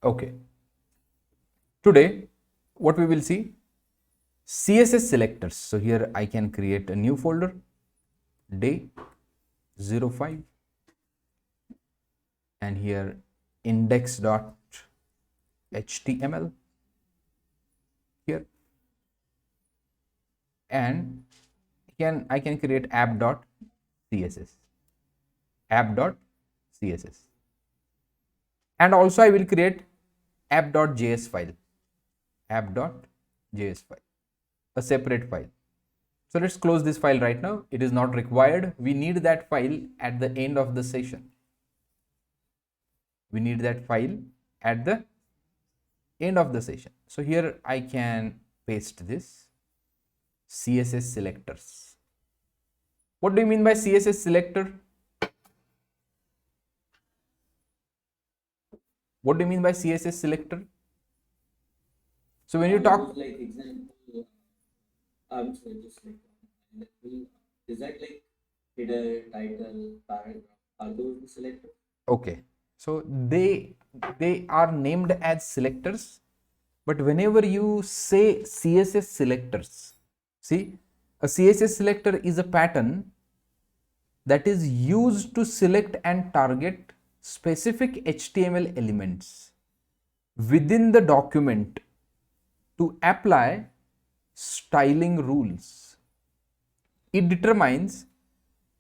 Okay. Today, what we will see, CSS selectors. So here I can create a new folder, day 05, and here index.html here, and I can create app.css, app.css, and also I will create app.js file, app.js file, a separate file. So let's close this file right now. It is not required. We need that file at the end of the session. We need that file at the end of the session. So here I can paste this CSS selectors. What do you mean by CSS selector? What do you mean by CSS selector? So when you talk, like example, I'm sorry, just like is that like header, title, paragraph? Are those the selectors? okay, so they are named as selectors, but whenever you say CSS selectors, see, a CSS selector is a pattern that is used to select and target specific HTML elements within the document to apply styling rules. It determines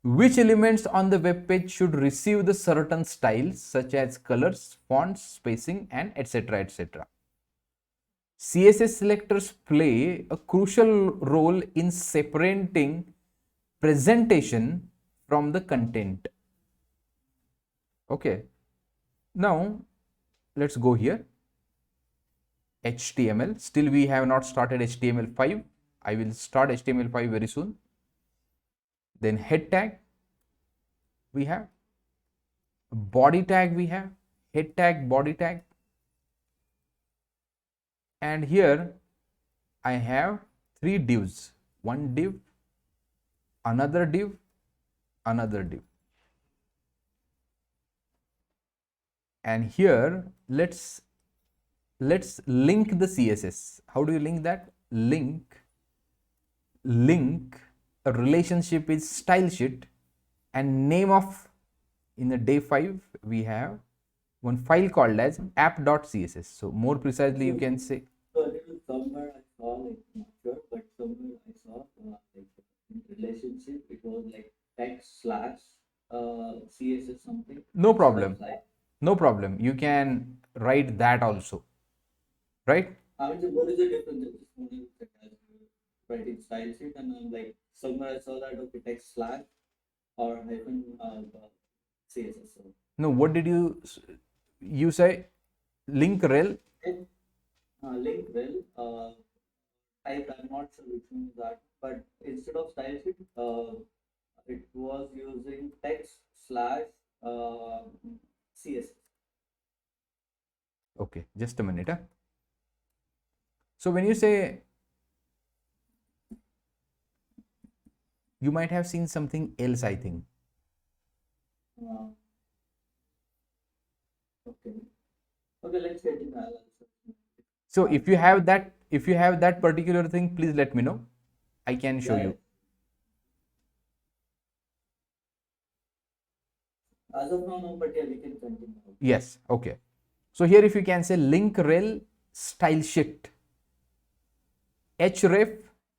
which elements on the web page should receive the certain styles such as colors, fonts, spacing, and etc. etc. CSS selectors play a crucial role in separating presentation from the content. Okay, now let's go here. HTML, still we have not started HTML5. I will start HTML5 very soon. Then head tag we have, body tag we have, head tag, body tag, and here I have 3 divs, one div, another div, another div. And here let's link the CSS. How do you link that? Link a relationship is style sheet, and name of, in the day 5 we have one file called as app.css. So more precisely you can say, So somewhere I saw like not sure, but somewhere I saw like in relationship it was like text slash CSS something. no problem, Like, no problem, you can write that also, right? I mean, so what is the difference? I just wanted to check as you writing style sheet, and I'm like somewhere I saw that okay text slash or hyphen CSS. So No, what did you say? Link rel. link rel type. I'm not sure which one is that, but instead of style sheet, it was using text slash CSS. Okay, just a minute. So when you say, you might have seen something else, I think. Uh, okay. Okay, let's get in that. So if you have that particular thing, please let me know. I can show you. As of now, no, but yeah, we can continue. Yes. Okay. So here, if you can say link rel style sheet href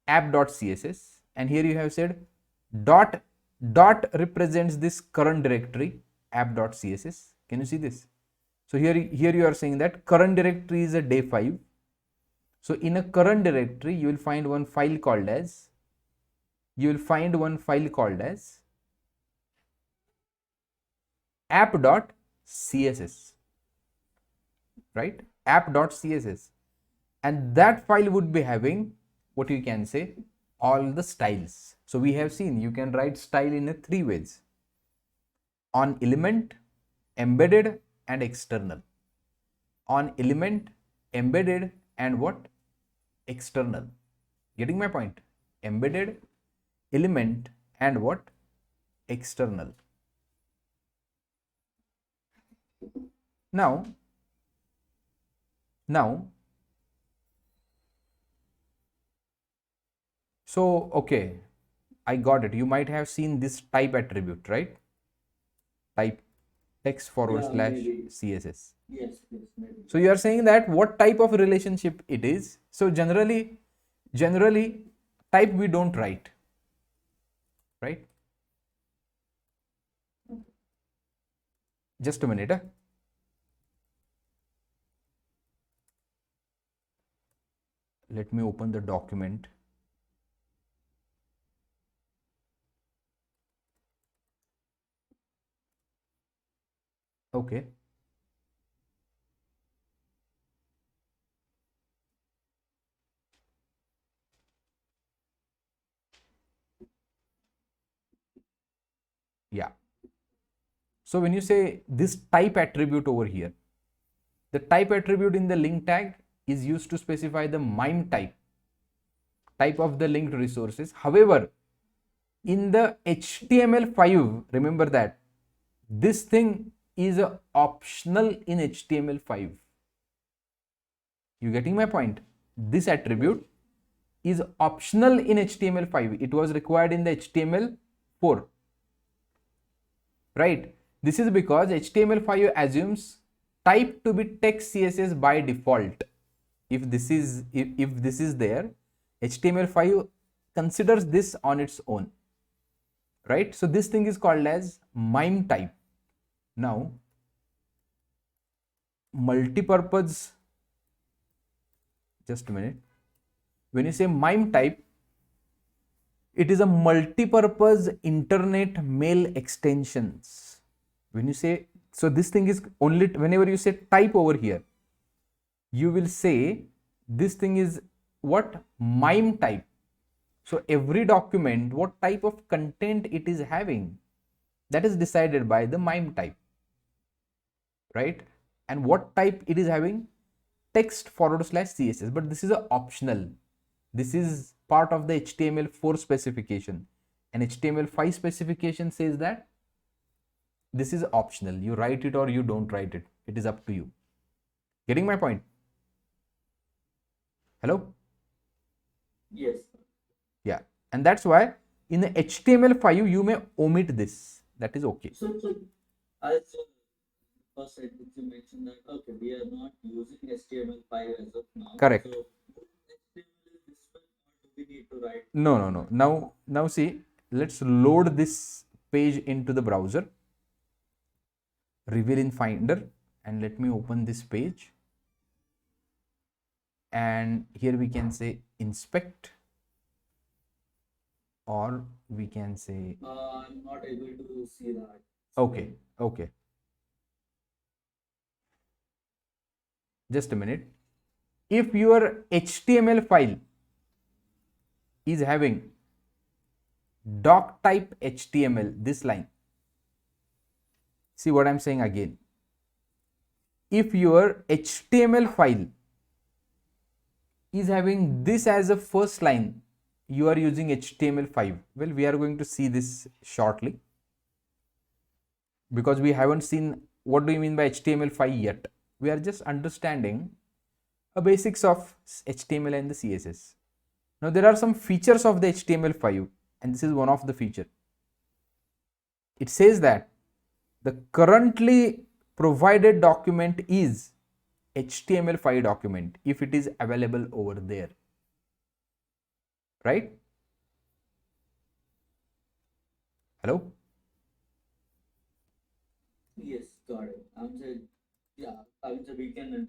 app.css, and here you have said dot represents this current directory app.css. Can you see this? So here you are saying that current directory is a day 5. So in a current directory, you will find one file called as app.css, right? App.css, and that file would be having, what you can say, all the styles. So we have seen you can write style in a 3 ways: on element, embedded, and external. On element, embedded, and what? External. Getting my point? Embedded, element, and what? External. Now Now, so okay, I got it. You might have seen this type attribute, right? Type text forward Yeah, slash maybe. CSS. Yes, maybe. So you are saying that what type of relationship it is. So generally type we don't write, right? Just a minute. Let me open the document. Okay. Yeah. So when you say this type attribute over here, the type attribute in the link tag is used to specify the MIME type of the linked resources. However, in the HTML5, remember that this thing is optional in HTML5. You getting my point? This attribute is optional in HTML5. It was required in the HTML4, right? This is because HTML5 assumes type to be text CSS by default. If this is there, HTML5 considers this on its own, right? So this thing is called as MIME type. Now, multipurpose, just a minute. When you say MIME type, it is a multi-purpose internet mail extensions. When you say, so this thing is only whenever you say type over here, you will say this thing is what? MIME type. So every document, what type of content it is having, that is decided by the MIME type, right? And what type it is having? Text forward slash CSS. But this is a optional. This is part of the HTML4 specification. And HTML5 specification says that this is optional. You write it or you don't write it. It is up to you. Getting my point? Hello? Yes. Yeah. And that's why in the HTML5 you may omit this. That is okay. So as first I think you mentioned that okay, we are not using HTML5 as of now. Correct. So HTML is this one, or do we need to write? No. Now see, let's load this page into the browser. Reveal in Finder, and let me open this page. And here we can say inspect, or we can say I'm not able to see that. okay. Just a minute. If your HTML file is having doc type HTML, this line, see what I'm saying again. If your HTML file is having this as a first line, you are using HTML5. Well, we are going to see this shortly because we haven't seen what do you mean by HTML5 yet. We are just understanding the basics of HTML and the CSS. Now there are some features of the HTML5, and this is one of the feature. It says that the currently provided document is HTML5 document if it is available over there, right? Hello? Yes, got it. I'm saying, yeah, I'm saying we can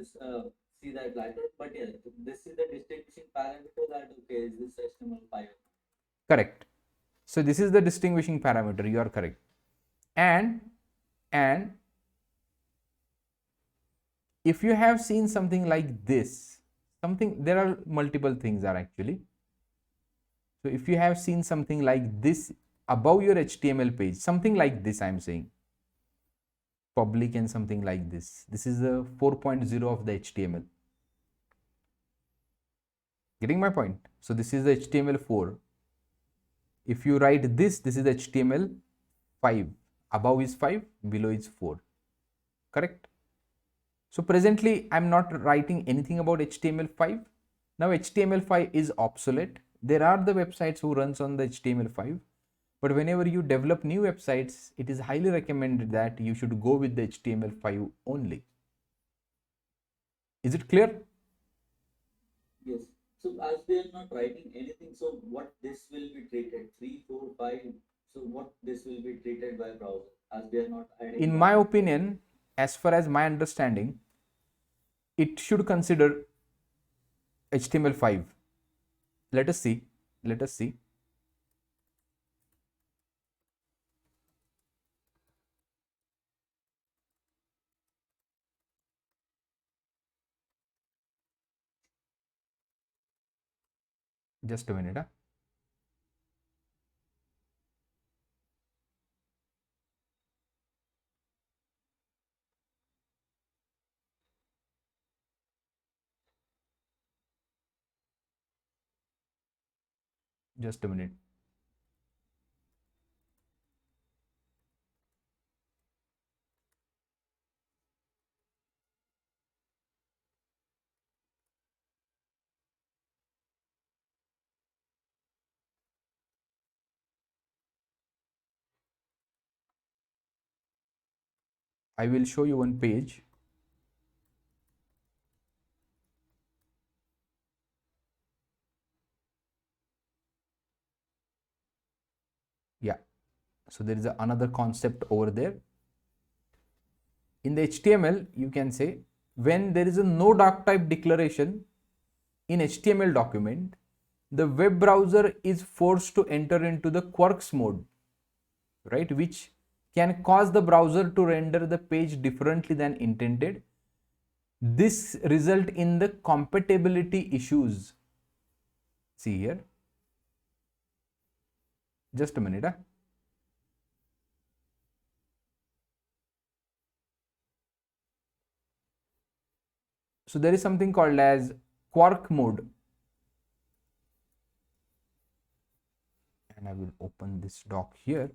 see that later. But yeah, this is the distinguishing parameter that okay, is this HTML5? Correct. So this is the distinguishing parameter. You are correct. And if you have seen something like this, there are multiple things are actually. So if you have seen something like this above your HTML page, something like this, I'm saying public and something like this. This is the 4.0 of the HTML. Getting my point? So this is the HTML4. If you write this is the HTML5. Above is 5, below is 4. Correct? So presently I'm not writing anything about HTML5. Now HTML5 is obsolete. There are the websites who runs on the HTML5, but whenever you develop new websites, it is highly recommended that you should go with the HTML5 only. Is it clear? Yes. So as they are not writing anything, so what this will be treated? 3, 4, 5. So what this will be treated by browser as they are not adding. In my opinion, as far as my understanding, it should consider HTML5. Let us see. Let us see. Just a minute. Just a minute. I will show you one page. Yeah. So there is another concept over there. In the HTML, you can say when there is a no doc type declaration in HTML document, the web browser is forced to enter into the quirks mode, right, which can cause the browser to render the page differently than intended. This result in the compatibility issues. See here. Just a minute. So there is something called as quirk mode. And I will open this doc here.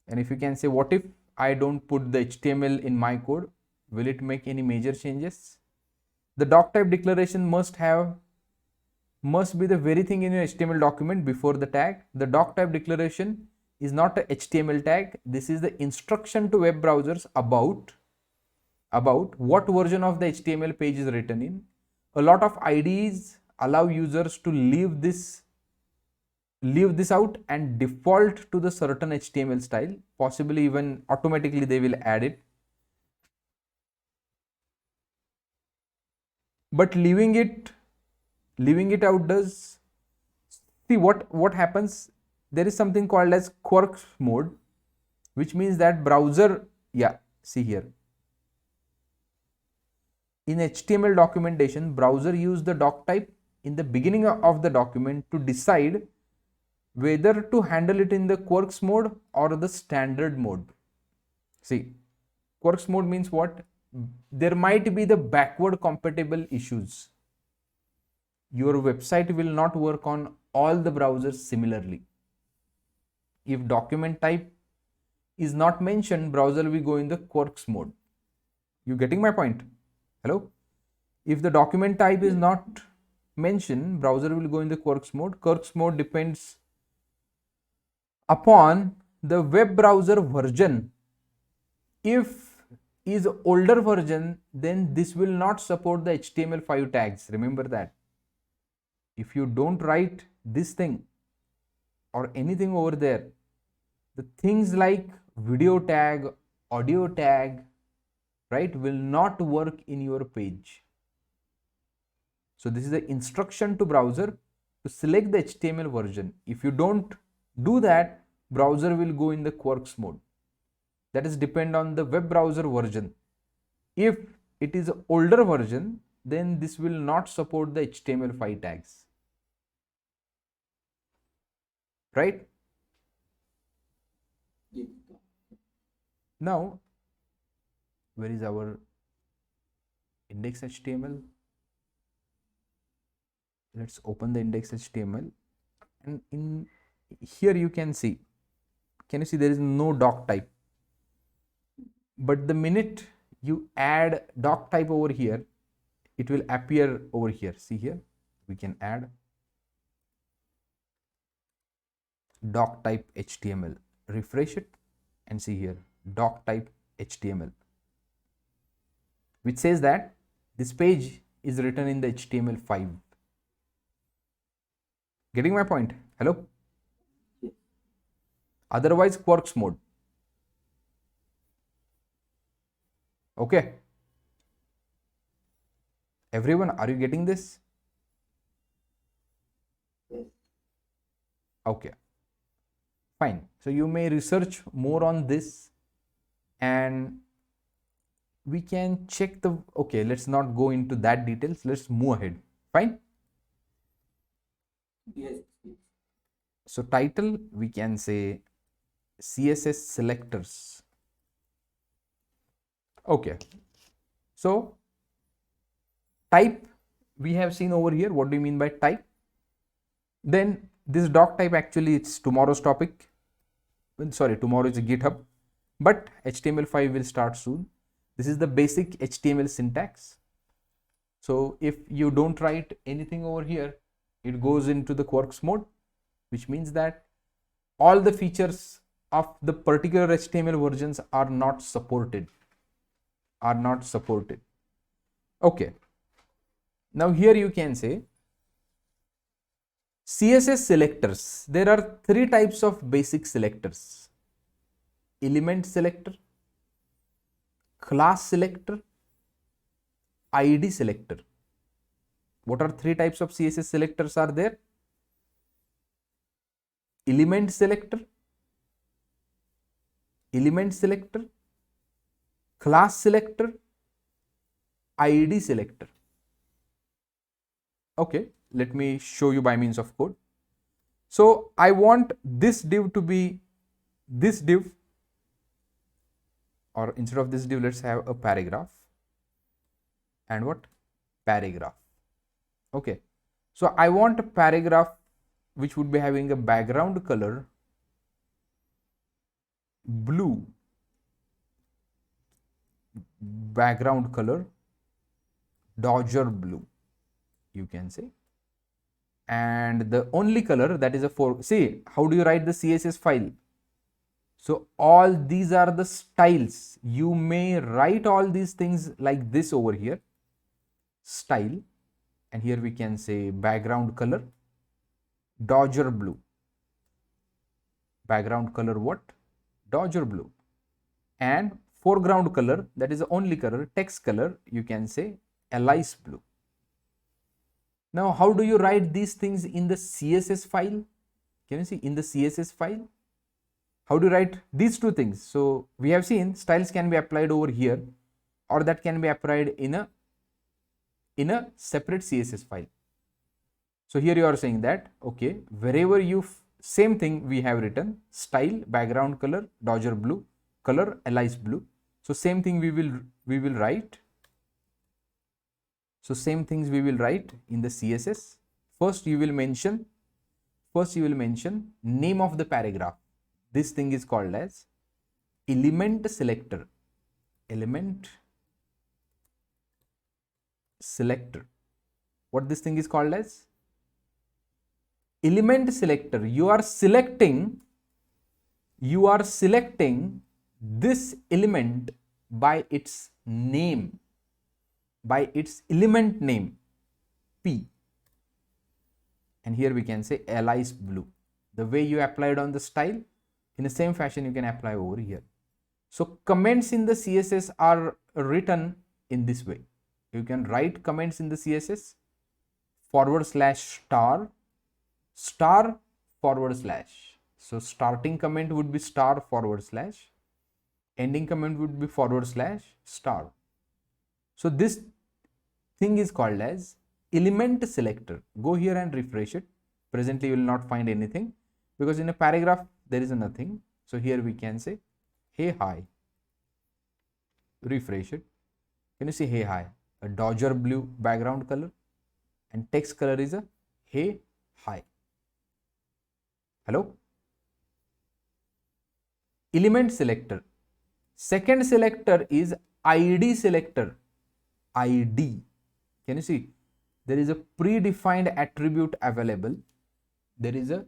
And if you can say, what if I don't put the HTML in my code? Will it make any major changes? The doc type declaration must be the very thing in your HTML document before the tag. The doc type declaration is not a HTML tag. This is the instruction to web browsers about what version of the HTML page is written in. A lot of IDEs allow users to leave this out and default to the certain HTML style. Possibly even automatically they will add it. But leaving it out does, see what happens. There is something called as quirks mode, which means that browser, yeah, see here. In HTML documentation, browser use the doc type in the beginning of the document to decide whether to handle it in the quirks mode or the standard mode. See, quirks mode means what? There might be the backward compatible issues. Your website will not work on all the browsers similarly. If document type is not mentioned, browser will go in the quirks mode. You getting my point? Hello? If the document type is not mentioned, browser will go in the quirks mode. Quirks mode depends upon the web browser version. If is older version, then this will not support the HTML5 tags. Remember that. If you don't write this thing or anything over there, the things like video tag, audio tag, right, will not work in your page. So this is the instruction to browser to select the HTML version. If you don't do that, browser will go in the quirks mode. That is depend on the web browser version. If it is older version, then this will not support the HTML5 tags. Right? Yeah. Now, where is our index HTML? Let's open the index HTML, and in here you can see, there is no doc type. But the minute you add doc type over here, it will appear over here. See here, we can add doc type HTML, refresh it and see here doc type HTML, which says that this page is written in the HTML5. Getting my point? Hello? Otherwise Quarks mode. Okay. Everyone, are you getting this? Yes. Okay. Fine. So you may research more on this and we can check the, okay, let's not go into that details. Let's move ahead. Fine. Yes. Yes. So title, we can say CSS selectors. Okay. So type, we have seen over here. What do you mean by type? Then this doc type, actually it's tomorrow's topic. Sorry, tomorrow is a GitHub, but HTML5 will start soon. This is the basic HTML syntax. So if you don't write anything over here, it goes into the Quarks mode, which means that all the features of the particular HTML versions are not supported. Okay. Now here you can say CSS selectors. There are three types of basic selectors: element selector, class selector, ID selector. What are three types of CSS selectors are there? Element selector, class selector, ID selector. Okay, let me show you by means of code. So I want this div to be this div, or instead of this div, let's have a paragraph. And what? Paragraph. Okay. So I want a paragraph which would be having a background color blue, background color Dodger blue, you can say, and the only color that is a see, how do you write the CSS file? So all these are the styles. You may write all these things like this over here, style, and here we can say background color Dodger blue, background color what? Dodger blue, and foreground color, that is the only color, text color, you can say Alice blue. Now how do you write these things in the CSS file? Can you see in the CSS file? How do you write these two things? So we have seen styles can be applied over here, or that can be applied in a separate CSS file. So here you are saying that, okay, wherever you same thing we have written style, background color Dodger blue, color Alice blue. So same thing we will write. So same things we will write in the CSS. First you will mention name of the paragraph. This thing is called as element selector. Element selector. What this thing is called as? Element selector. You are selecting this element by its name, by its element name P. And here we can say Alice blue. The way you applied on the style, in the same fashion you can apply over here. So comments in the CSS are written in this way. You can write comments in the CSS /* star //. So starting comment would be star // ending comment would be /* So this thing is called as element selector. Go here and refresh it. Presently you will not find anything because in a paragraph there is nothing. So here we can say hey hi, refresh it. Can you see hey hi? A Dodger blue background color and text color is a hey hi. Hello? Element selector. Second selector is ID selector, ID, can you see there is a predefined attribute available, there is a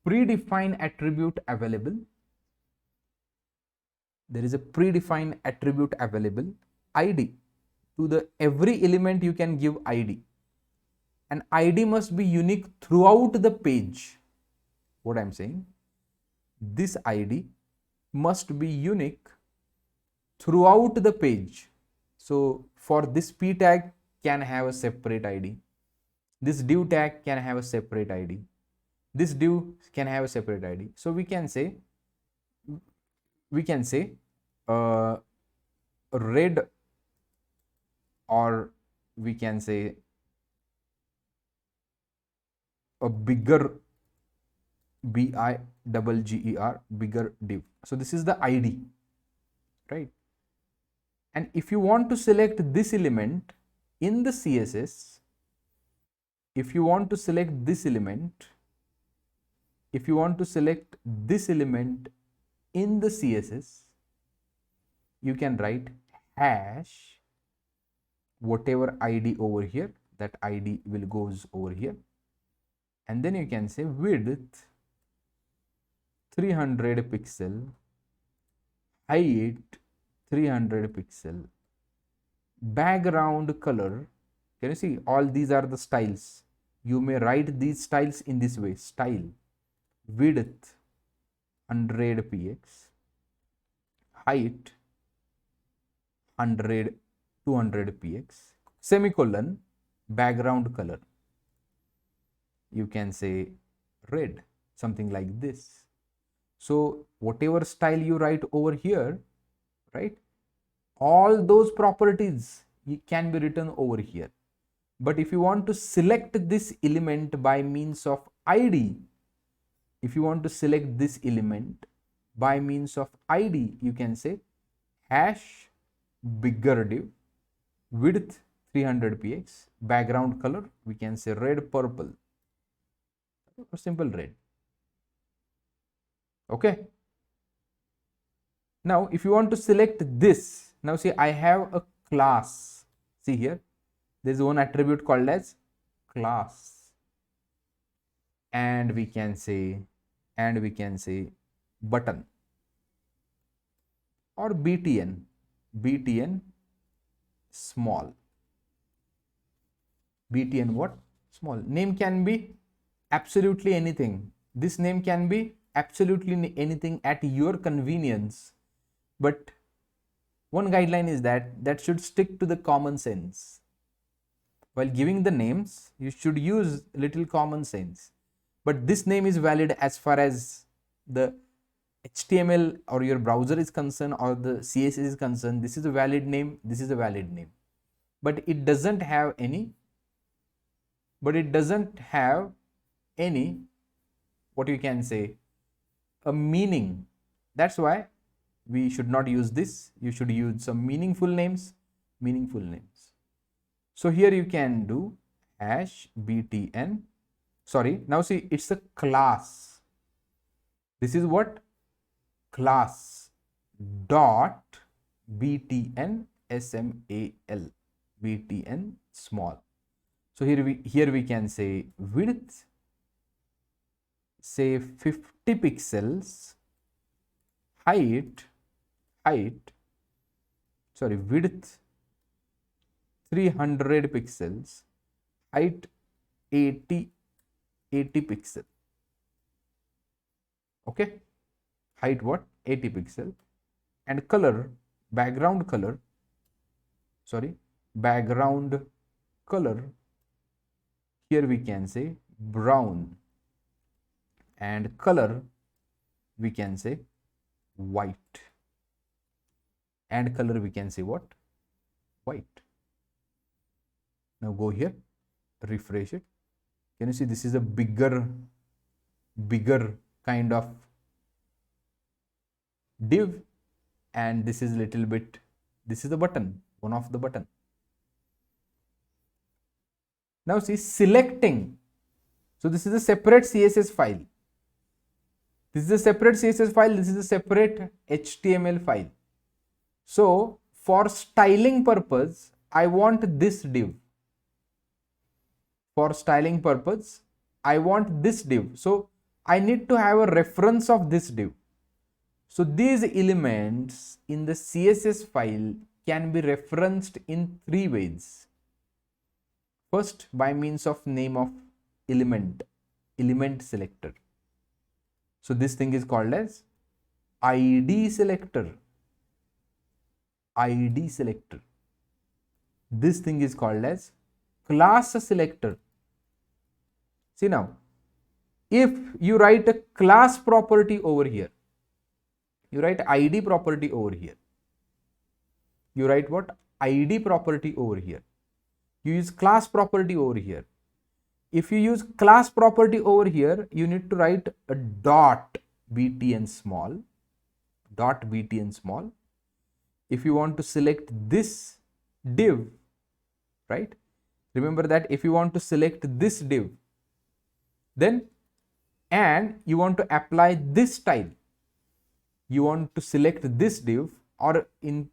predefined attribute available, there is a predefined attribute available, ID. To the every element you can give ID, and ID must be unique throughout the page. What I'm saying, this ID must be unique throughout the page. So for this p tag can have a separate ID, this div tag can have a separate ID, this div can have a separate ID. So we can say uh, red, or we can say a bigger, bigger, bigger div. So this is the ID, right? And if you want to select this element in the CSS, if you want to select this element, if you want to select this element in the CSS, you can write hash whatever ID over here, that ID will goes over here, and then you can say width 300 pixel, height 300 pixel, background color. Can you see all these are the styles? You may write these styles in this way: style, width 100 px, height 100, 200 px, semicolon, background color. You can say red, something like this. So whatever style you write over here, right, all those properties can be written over here. But if you want to select this element by means of ID, if you want to select this element by means of ID, you can say hash bigger div, width 300 px, background color we can say red, purple, or simple red. Okay. Now if you want to select this, now see I have a class, see here there is one attribute called as class, and we can say button or btn small, btn what, small. Name can be absolutely anything, this name can be absolutely anything at your convenience, but one guideline is that should stick to the common sense. While giving the names, you should use little common sense. But this name is valid as far as the HTML or your browser is concerned, or the CSS is concerned. This is a valid name, this is a valid name. But it doesn't have any, what you can say, a meaning. That's why we should not use this. You should use some meaningful names. So here you can do hash btn, sorry, now see it's a class. This is what? Class dot btn smal, btn small. So here we can say width, say 50 pixels, width 300 pixels, height 80 pixel. Okay, height what, 80 pixel, and color, background color, here we can say brown, and color we can say white, and color we can say what, white. Now go here, refresh it. Can you see this is a bigger kind of div, and this is little bit, this is the button, one of the button. Now see selecting. So this is a separate CSS file. This is a separate CSS file. This is a separate HTML file. So for styling purpose, I want this div. For styling purpose, I want this div. So I need to have a reference of this div. So these elements in the CSS file can be referenced in three ways. First, by means of name of element selector. So this thing is called as ID selector. ID selector. This thing is called as class selector. See now, if you write a class property over here, you write ID property over here. You write what? ID property over here. You use class property over here. If you use class property over here, you need to write a dot btn small, dot btn small. If you want to select this div, right? Remember that if you want to select this div, then and you want to apply this style, you want to select this div, or in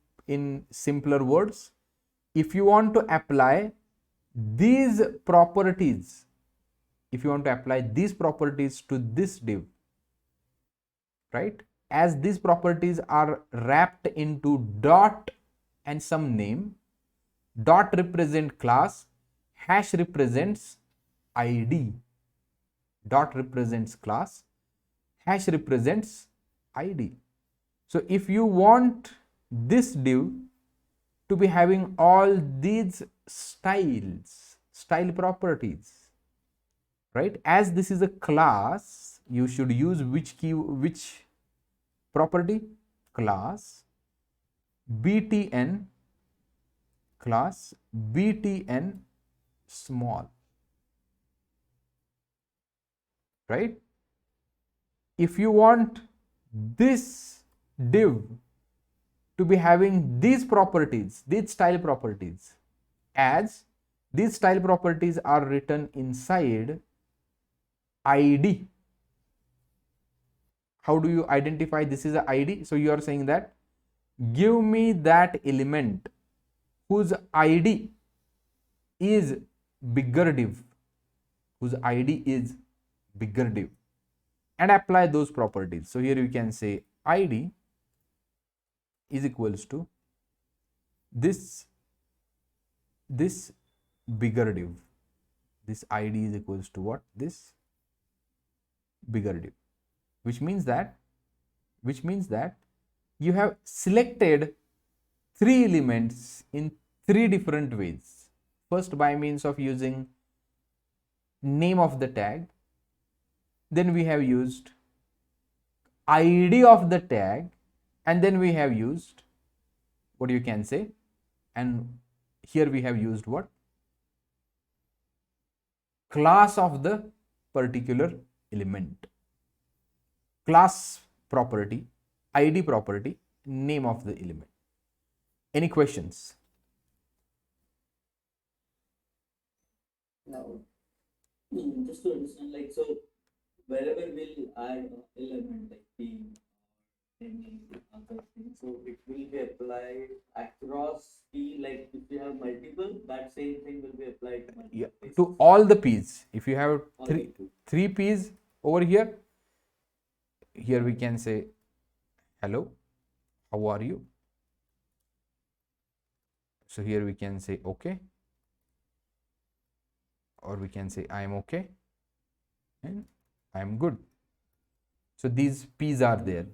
simpler words, if you want to apply these properties, if you want to apply these properties to this div, right, as these properties are wrapped into dot and some name, dot represent class, hash represents ID, dot represents class, hash represents ID. So if you want this div to be having all these style properties, right, as this is a class, you should use which property? Class btn, class btn small, right? If you want this div to be having these properties, these style properties, as these style properties are written inside ID. How do you identify this is a ID? So you are saying that give me that element whose ID is bigger div, whose ID is bigger div, and apply those properties. So here you can say ID is equals to this bigger div. This ID is equals to what? This bigger div, which means that you have selected three elements in three different ways. First, by means of using name of the tag, then we have used ID of the tag, and then we have used what you can say, and here we have used what? Class of the particular element. Class property, ID property, name of the element. Any questions? Now, just to understand, like, so wherever we'll add element like P or any other thing, so it will be applied across P. Like if you have multiple, that same thing will be applied to multiple places. To all the P's. If you have All three P's over here, here we can say hello, how are you? So here we can say okay, or we can say I am okay and I am good. So these P's are there.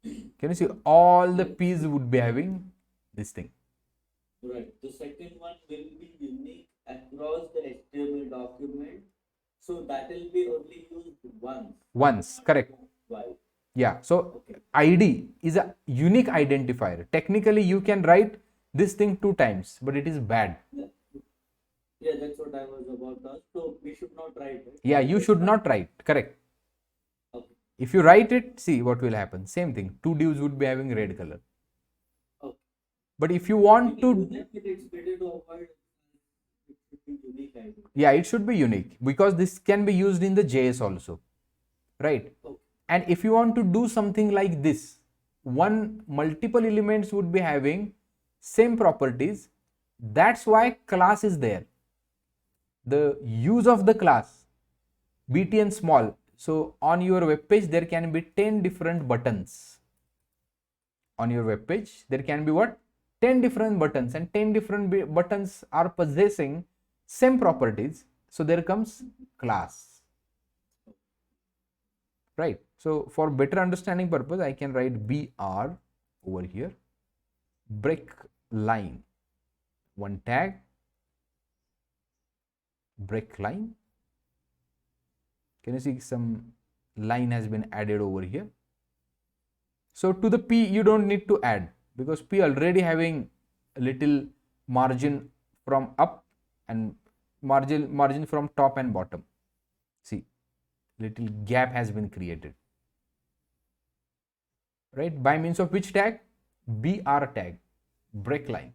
Can you see all the P's would be having this thing? Right. The second one will be unique across the HTML document. So that will be only used once. Once, correct. Why? Yeah. So Okay. ID is a unique identifier. Technically, you can write this thing 2 times, but it is bad. Yeah, that's what I was about to ask. So we should not write it. Yeah, you should not write. Correct. Okay. If you write it, see what will happen. Same thing. 2 divs would be having red color. Okay. But if you want We to, can do that, but it's better to avoid it should be unique ID. yeah, it should be unique because this can be used in the JS also, right? Okay. And if you want to do something like this, multiple elements would be having same properties. That's why class is there. The use of the class, btn small. So on your web page there can be 10 different buttons. On your web page there can be what? 10 different buttons, and 10 different buttons are possessing same properties. So there comes class, right? So for better understanding purpose, I can write br over here, break line, one tag, break line. Can you see some line has been added over here? So to the p you don't need to add, because p already having a little margin from up and margin from top and bottom. See, little gap has been created, right? By means of which tag? br tag, break line,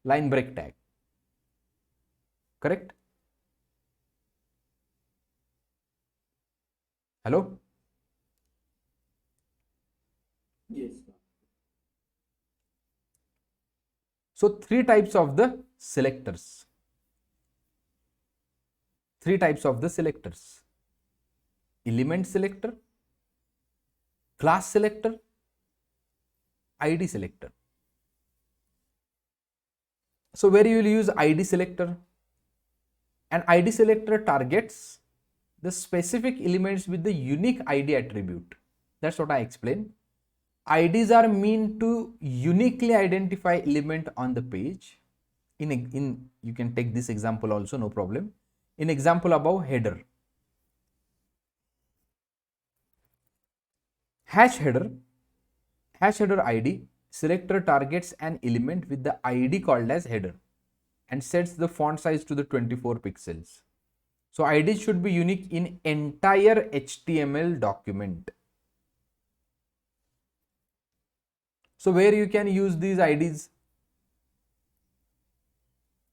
line break tag, correct? Hello? Yes. So three types of the selectors. Three types of the selectors: element selector, class selector, ID selector. So where you will use ID selector? An ID selector targets the specific elements with the unique ID attribute. That's what I explained. IDs are meant to uniquely identify element on the page. In you can take this example also, no problem. In example above, header. Hash header ID selector targets an element with the ID called as header and sets the font size to the 24 pixels. So ID should be unique in entire HTML document. So where you can use these IDs?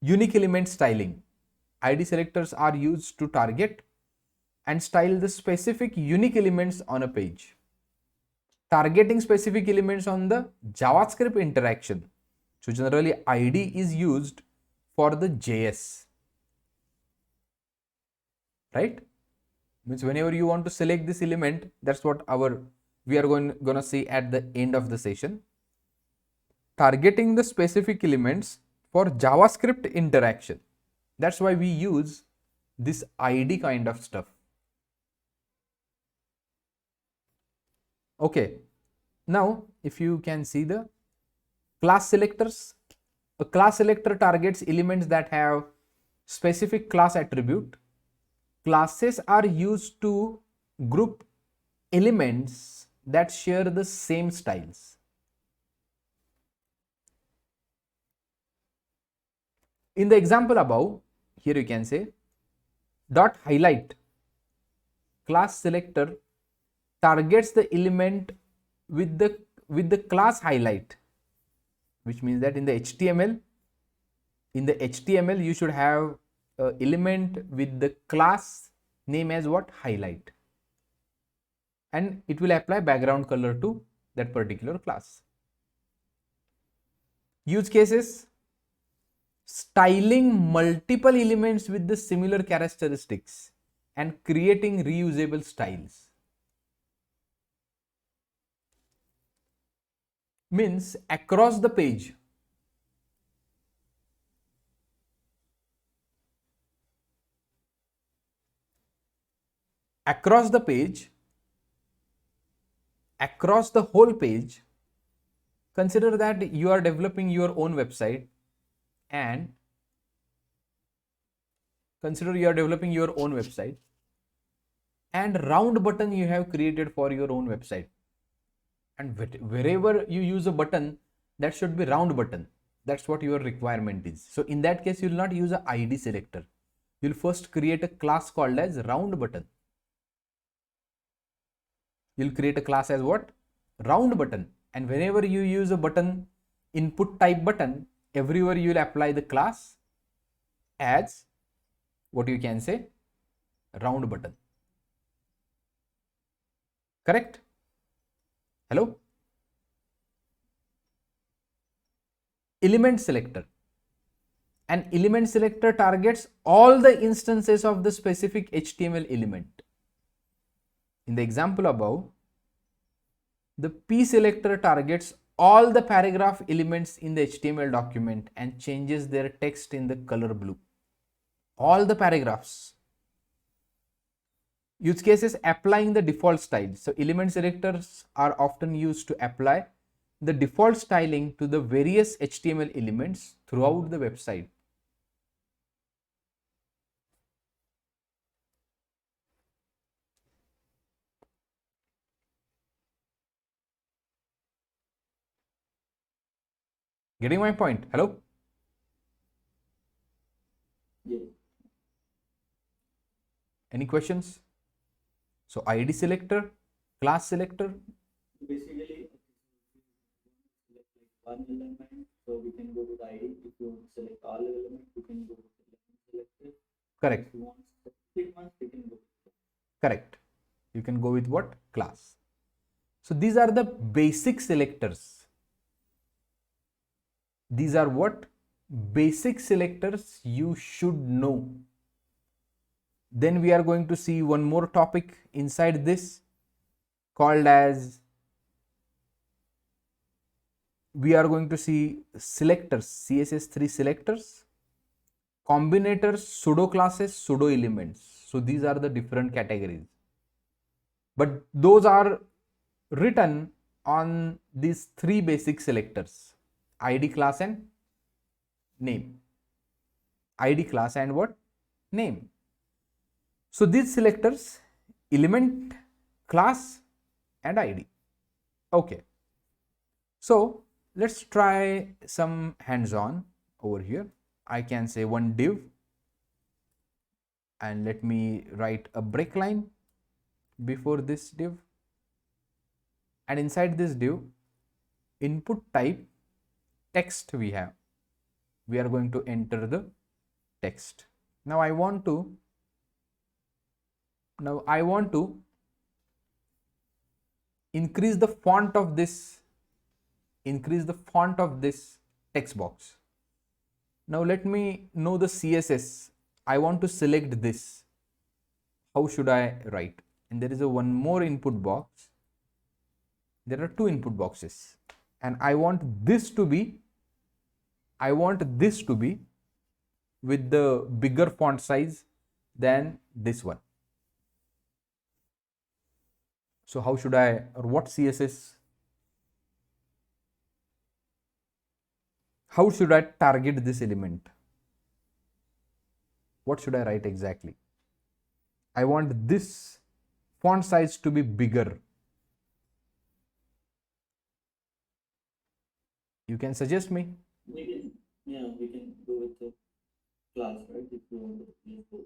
Unique element styling. ID selectors are used to target and style the specific unique elements on a page. Targeting specific elements on the JavaScript interaction. So generally ID is used for the JS, right? Means whenever you want to select this element, that's what we are gonna see at the end of the session. Targeting the specific elements for JavaScript interaction. That's why we use this ID kind of stuff. Okay, now if you can see the class selectors, a class selector targets elements that have specific class attribute. Classes are used to group elements that share the same styles. In the example above, here you can say dot highlight class selector targets the element with the class highlight, which means that in the HTML you should have an element with the class name as what? Highlight, and it will apply background color to that particular class. Use cases: styling multiple elements with the similar characteristics and creating reusable styles. Means across the page, across the whole page, consider that you are developing your own website and round button you have created for your own website, and wherever you use a button, that should be round button. That's what your requirement is. So in that case, you will not use a ID selector. You'll first create a class called as round button. You'll create a class as what? Round button. And whenever you use a button, input type button, everywhere you will apply the class as what you can say, round button. Correct? Hello? element selector. An element selector targets all the instances of the specific HTML element. In the example above, the P selector targets all the paragraph elements in the HTML document and changes their text in the color blue. All the paragraphs. Use cases applying the default style. So element selectors are often used to apply the default styling to the various HTML elements throughout the website. Getting my point? Hello? Yeah. Any questions? So ID selector, class selector. Basically, select like one element, so we can go with ID. If you want to select all elements, we can go with element selector. Correct. If you want specific ones, we can go with Correct. You can go with what? Class. So these are the basic selectors. These are what? Basic selectors you should know. Then we are going to see one more topic inside this called as, we are going to see selectors, CSS3 selectors, combinators, pseudo classes, pseudo elements. So these are the different categories. But those are written on these three basic selectors: ID, class and name. ID, class and what? Name. So these selectors: element, class and ID. Okay. So let's try some hands-on over here. I can say one div and let me write a break line before this div, and inside this div, input type text we have. We are going to enter the text. Now I want to increase the font of this text box. Now let me know the CSS. I want to select this. How should I write? And there is a one more input box. There are two input boxes, and I want this to be with the bigger font size than this one. So how should I, or what CSS, how should I target this element? What should I write exactly? I want this font size to be bigger. You can suggest me. we can go with the class, right? If you want to use both.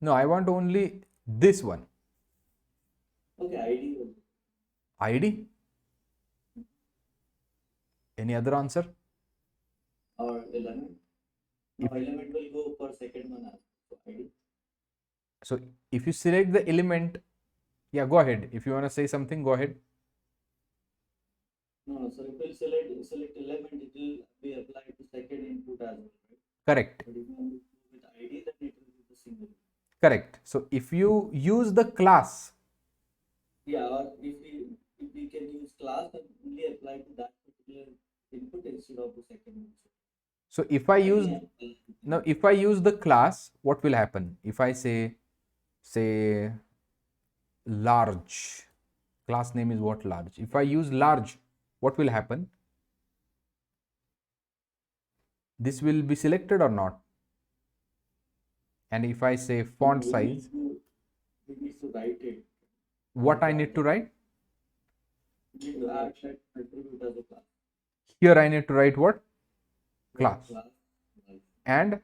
No, I want only this one. Okay, ID will ID. Any other answer? or element. No, element will go for second one as so ID. So if you select the element, yeah, go ahead. If you want to say something, go ahead. No, so if you select element, it will be applied to second input as well, right? Correct. But if you want to go with ID, then it will be the single. Correct. So if you use the class, Yeah, or if we can use class, then only apply to that particular input instead of the second one. so if I use, now if I use the class, what will happen? If I say large, class name is what? Large. If I use large, what will happen? This will be selected or not? And if I say font size, We need to write it. what I need to write? We need to add that attribute as a class. Here I need to write what? Class Class. and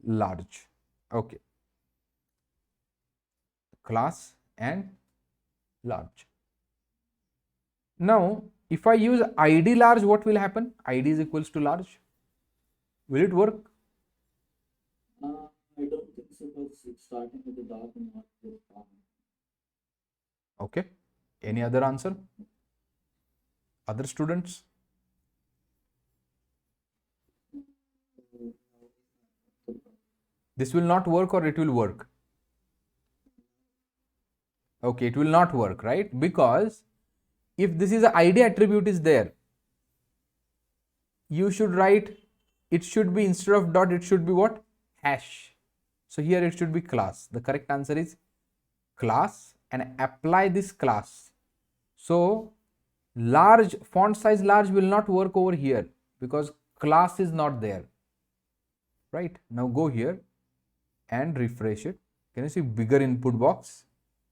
large. Okay. Class and large. Now, if I use ID large, what will happen? ID is equals to large. Will it work? I don't think so because it's starting with the dot and not with comma. Okay. Any other answer? Other students? This will not work or it will work? Okay, it will not work, right? Because if this is a ID attribute is there, you should write, it should be instead of dot, it should be what? Hash. So here it should be class. The correct answer is class, and apply this class. So large, font size large will not work over here because class is not there, right? Now go here and refresh it. Can you see bigger input box?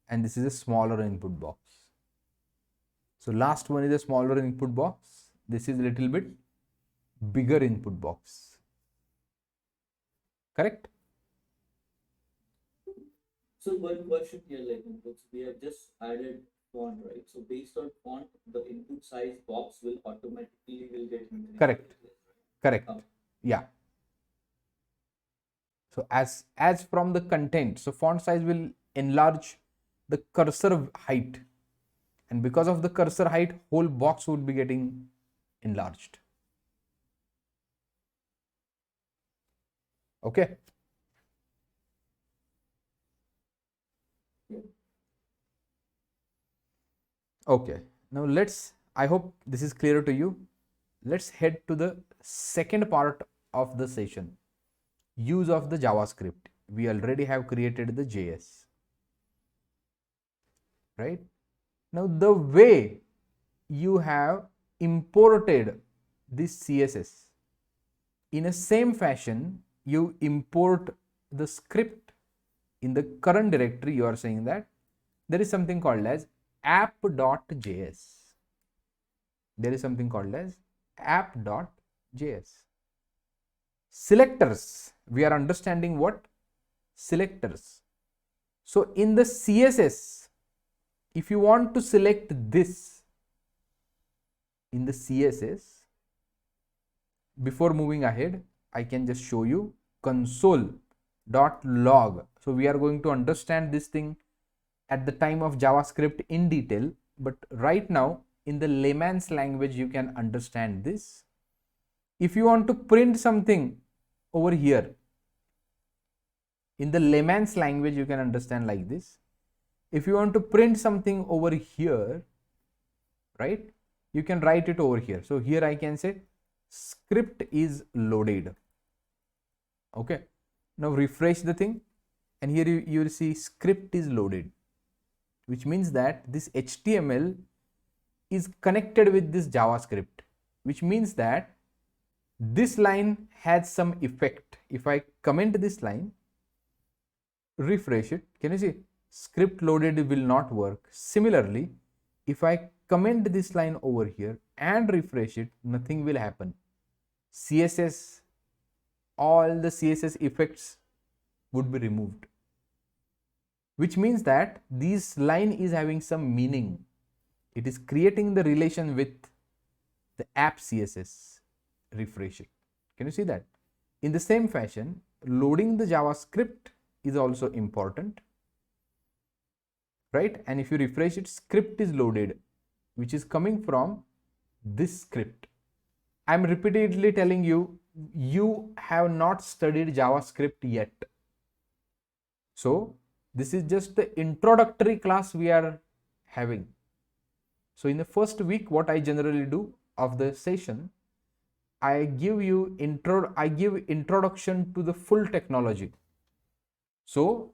And this is a smaller input box. So last one is a smaller input box. This is a little bit bigger input box. Correct? So one question here, like we have just added font, right? So based on font, the input size box will automatically get increased. Correct. Correct. Oh. Yeah. So as from the content, so font size will enlarge the cursor height, and because of the cursor height, whole box would be getting enlarged. Okay. Okay. Now I hope this is clear to you. Let's head to the second part of the session. Use of the JavaScript. We already have created the JS. Right? Now the way you have imported this CSS, in a same fashion, you import the script in the current directory. You are saying that there is something called as app.js. There is something called as app.js. Selectors, we are understanding what? Selectors. So in the CSS, if you want to select this in the CSS, before moving ahead, I can just show you console.log. So we are going to understand this thing at the time of JavaScript in detail, but right now in the layman's language you can understand this. If you want to print something over here, in the layman's language you can understand like this. If you want to print something over here, right, you can write it over here. So here I can say script is loaded. Okay, now refresh the thing, and here you will see script is loaded, which means that this HTML is connected with this JavaScript, which means that this line has some effect. If I comment this line, refresh it, can you see script loaded will not work. Similarly, if I comment this line over here and refresh it, nothing will happen. CSS, all the CSS effects would be removed, which means that this line is having some meaning. It is creating the relation with the app CSS. Refresh it. Can you see that? In the same fashion, loading the JavaScript is also important, right? And if you refresh it, script is loaded, which is coming from this script. I am repeatedly telling you, you have not studied JavaScript yet. So this is just the introductory class we are having. So in the first week, what I generally do of the session, I give introduction to the full technology. So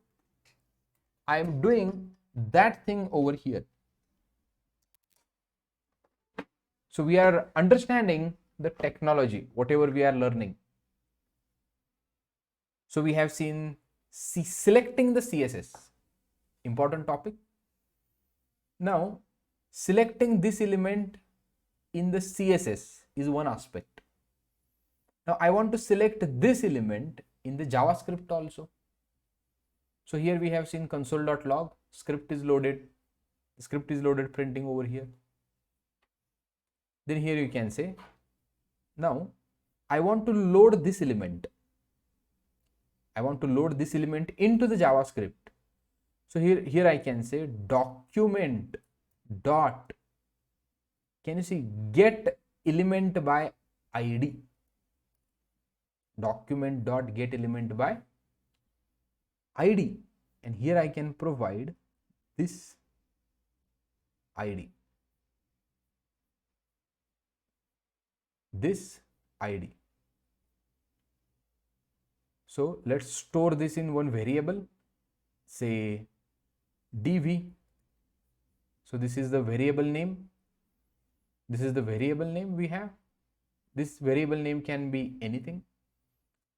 I am doing that thing over here. So we are understanding the technology, whatever we are learning. So we have seen selecting the CSS, important topic. Now selecting this element in the CSS is one aspect. Now I want to select this element in the JavaScript also. So here we have seen console.log, script is loaded, printing over here. Then here you can say, now I want to load this element. I want to load this element into the JavaScript. So here I can say document dot, can you see, get element by ID. Document dot get element by ID, and here I can provide this ID, this ID. So let's store this in one variable, say dv. So this is the variable name. This is the variable name we have. This variable name can be anything.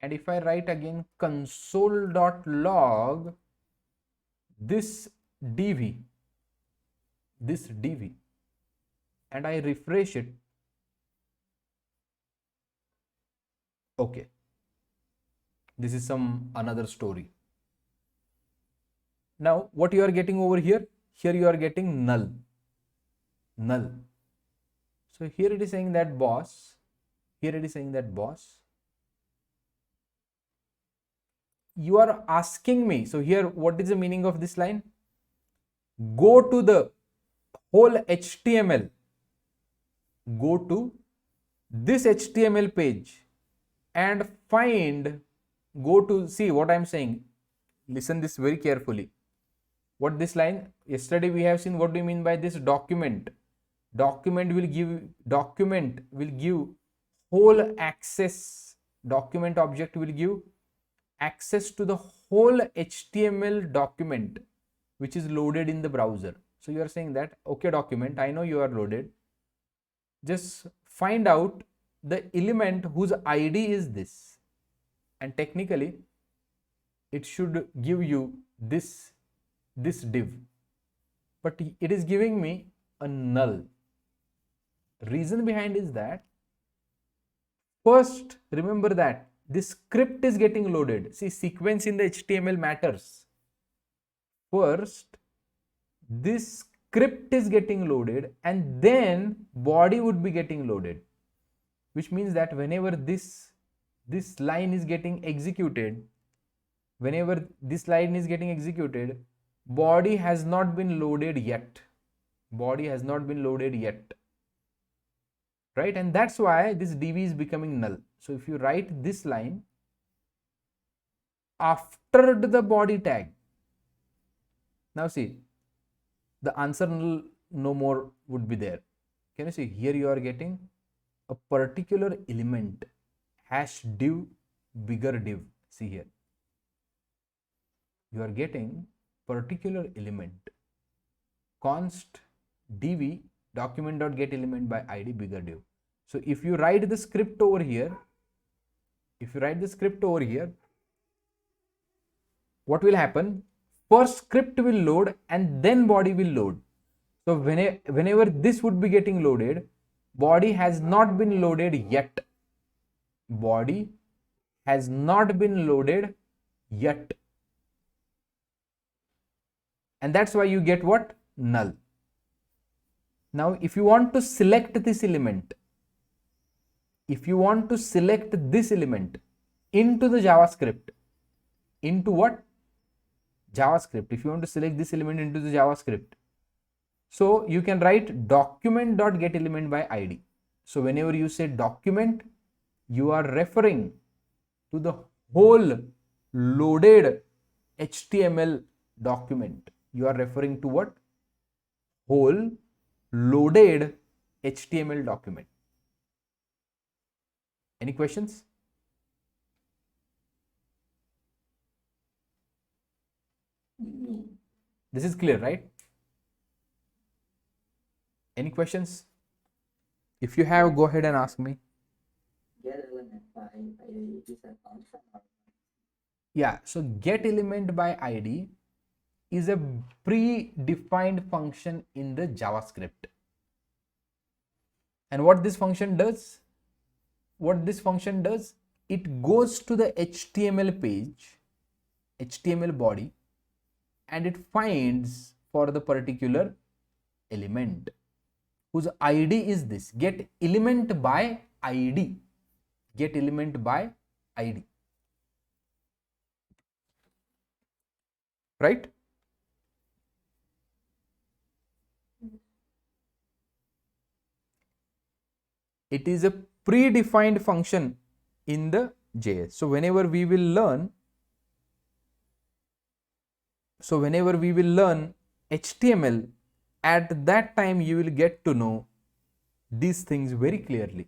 And if I write again console.log this dv, and I refresh it, okay, this is some another story. Now what you are getting over here you are getting null. So here it is saying that boss, you are asking me, so here what is the meaning of this line? Go to the whole HTML, go to this HTML page and find, go to, see what I am saying, listen this very carefully. What this line, yesterday we have seen what do you mean by this document. Document will give whole access, document object will give access to the whole HTML document which is loaded in the browser. So you are saying that, okay document, I know you are loaded, just find out the element whose ID is this, and technically it should give you this div, but it is giving me a null. Reason behind is that, first remember that this script is getting loaded. See, sequence in the HTML matters. First this script is getting loaded and then body would be getting loaded, which means that whenever this line is getting executed, body has not been loaded yet, right? And that's why this dv is becoming null. So if you write this line after the body tag, now see, the answer null no more would be there. Can you see, here you are getting a particular element, hash div bigger div. See here, you are getting particular element, const dv document.get element by id bigger div. So if you write the script over here, what will happen? First script will load and then body will load. So whenever this would be getting loaded, body has not been loaded yet. And that's why you get what? Null. Now if you want to select this element, into the JavaScript, into what? JavaScript. If you want to select this element into the JavaScript, so you can write document.get element by id. So whenever you say document, you are referring to the whole loaded HTML document. You are referring to what? Whole loaded HTML document. Any questions? This is clear, right? Any questions? If you have, go ahead and ask me. Yeah, so get element by id is a predefined function in the JavaScript. And what this function does? It goes to the HTML page, HTML body, and it finds for the particular element whose ID is this. Get element by ID. Right? It is a predefined function in the JS. So whenever we will learn So whenever we will learn HTML, at that time you will get to know these things very clearly.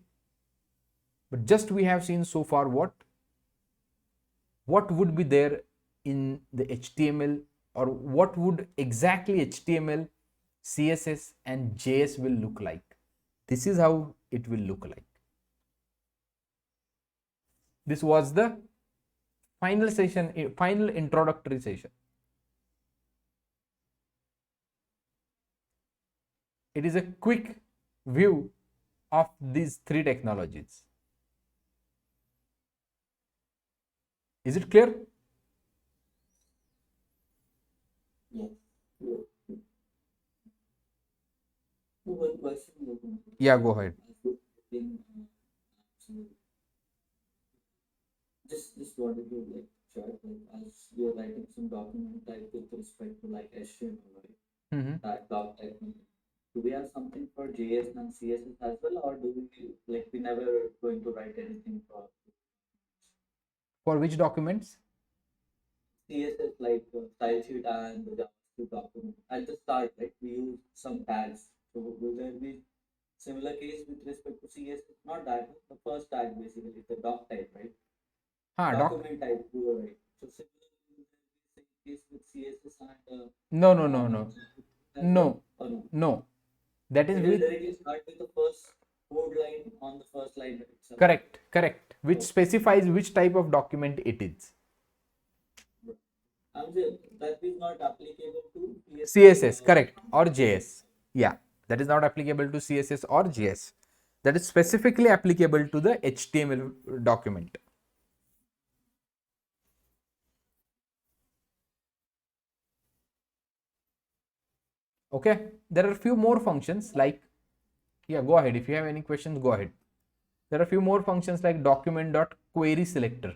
But just we have seen so far what would be there in the HTML, or what would exactly HTML, CSS and JS will look like. This is how it will look like. This was the final session, final introductory session. It is a quick view of these three technologies. Is it clear? Yes. One question. Yeah, go ahead. Just wanted to like check, like as you're writing some document type with respect to like HTML, right? Mm-hmm. That doc type. Do we have something for JS and CSS as well, or do we like we never going to write anything For which documents? CSS like style sheet and the JavaScript document? At the start, right, we use some tags. So will there be similar case with respect to CSS? Not that the first tag basically the doc type, right? Document type, you were right. So similar case with CSS and No, no, no, no. No, or no? no. That is It will with, directly start with the first code line on the first line itself. correct, correct. Which specifies which type of document it is. I'm saying that is not applicable to CSS, correct, or JS. Yeah, that is not applicable to CSS or JS. That is specifically applicable to the HTML document. Okay, there are a few more functions like, yeah, go ahead. If you have any questions, go ahead. There are a few more functions like document.query selector.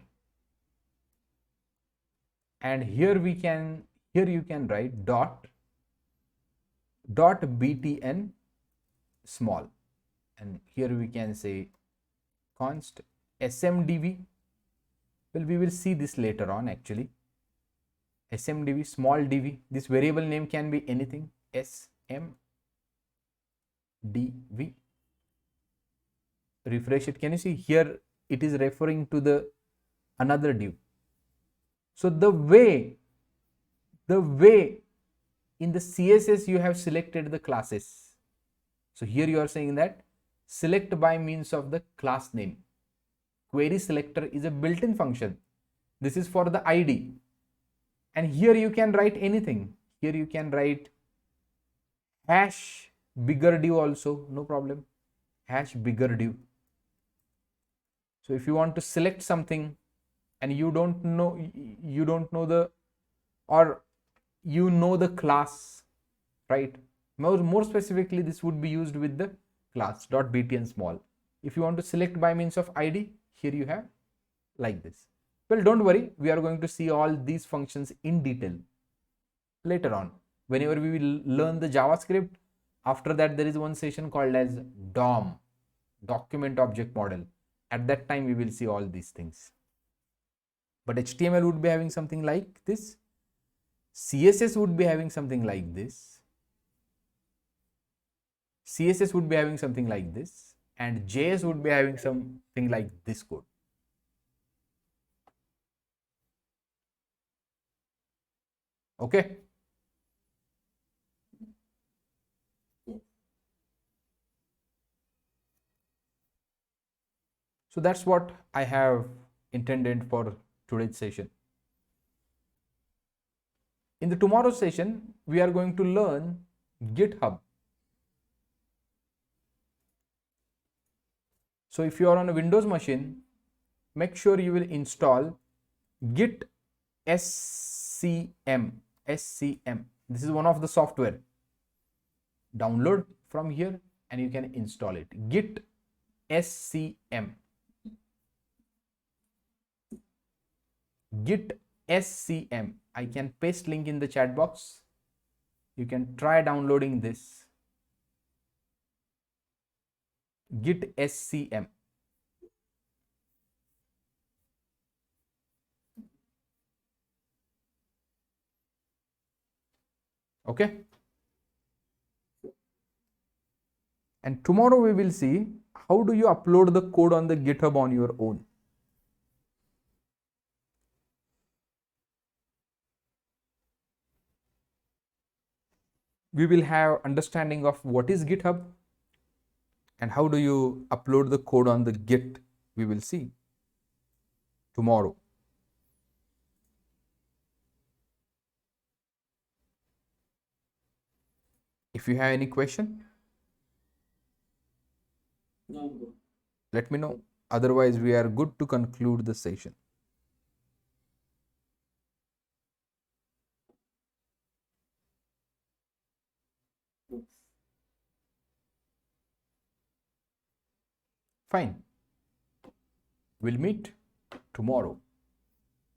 And here you can write btn small, and here we can say const smdv. Well, we will see this later on actually. smdv small dv, this variable name can be anything. smdv, refresh it. Can you see here it is referring to the another div. So the way in the CSS you have selected the classes. So here you are saying that select by means of the class name. Query selector is a built-in function. This is for the ID. And here you can write anything. Here you can write hash bigger div also, no problem. Hash bigger div. So if you want to select something and you don't know the, or you know the class, right? More specifically, this would be used with the class .btn small. If you want to select by means of ID, here you have like this. Well, don't worry, we are going to see all these functions in detail later on. Whenever we will learn the JavaScript, after that there is one session called as DOM, document object model. At that time we will see all these things. But HTML would be having something like this. CSS would be having something like this. CSS would be having something like this, and JS would be having something like this code. Okay. So that's what I have intended for today's session. In the tomorrow's session, we are going to learn GitHub. So if you are on a Windows machine, make sure you will install Git SCM. This is one of the software. Download from here and you can install it. Git SCM. Git SCM. I can paste link in the chat box. You can try downloading this. Git SCM. Okay. And tomorrow we will see how do you upload the code on the GitHub on your own. We will have understanding of what is GitHub and how do you upload the code on the Git. We will see tomorrow. If you have any question, No, I'm good. let me know. Otherwise, we are good to conclude the session. Yes. Fine. We'll meet tomorrow.